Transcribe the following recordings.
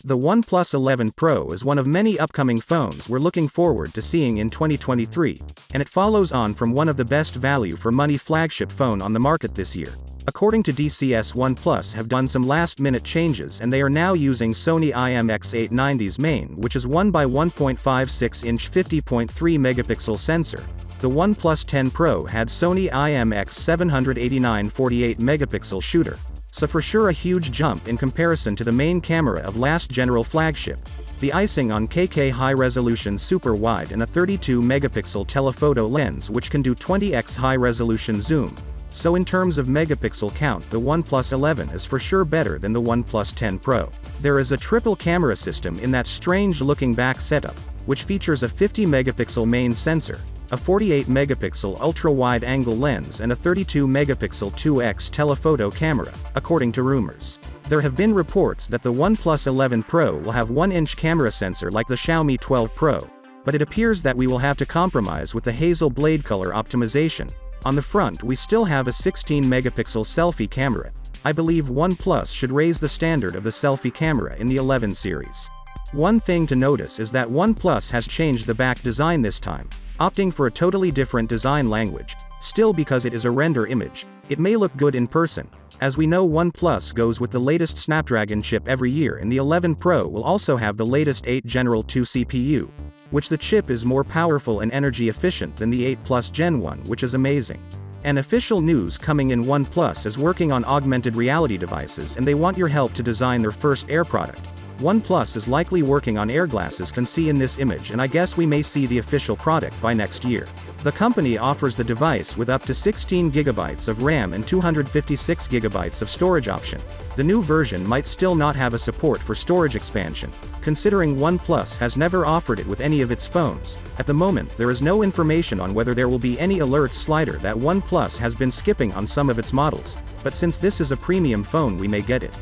The OnePlus 11 Pro is one of many upcoming phones we're looking forward to seeing in 2023, and it follows on from one of the best value for money flagship phone on the market this year. According to DCS, OnePlus have done some last-minute changes and they are now using Sony IMX890's main, which is 1x1.56-inch 50.3 megapixel sensor. The OnePlus 10 Pro had Sony IMX789 48 megapixel shooter, so for sure a huge jump in comparison to the main camera of last general flagship. The icing on KK high-resolution super wide and a 32 megapixel telephoto lens which can do 20x high-resolution zoom. So in terms of megapixel count, the OnePlus 11 is for sure better than the OnePlus 10 Pro. There is a triple camera system in that strange-looking back setup, which features a 50 megapixel main sensor, a 48 megapixel ultra-wide-angle lens and a 32 megapixel 2x telephoto camera, according to rumors. There have been reports that the OnePlus 11 Pro will have 1-inch camera sensor like the Xiaomi 12 Pro, but it appears that we will have to compromise with the hazel blade color optimization. On the front we still have a 16 megapixel selfie camera. I believe OnePlus should raise the standard of the selfie camera in the 11 series. One thing to notice is that OnePlus has changed the back design this time, opting for a totally different design language. Still, because it is a render image, it may look good in person. As we know, OnePlus goes with the latest Snapdragon chip every year, and the 11 Pro will also have the latest 8 General 2 CPU, which the chip is more powerful and energy efficient than the 8 Plus Gen 1, which is amazing. An official news coming in: OnePlus is working on augmented reality devices and they want your help to design their first Air product. OnePlus is likely working on Air glasses can see in this image, and I guess we may see the official product by next year. The company offers the device with up to 16 GB of RAM and 256 GB of storage option. The new version might still not have a support for storage expansion, considering OnePlus has never offered it with any of its phones. At the moment, there is no information on whether there will be any alerts slider that OnePlus has been skipping on some of its models, but since this is a premium phone we may get it.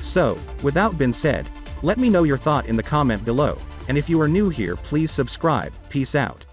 So, without being said, let me know your thought in the comment below, and if you are new here please subscribe. Peace out.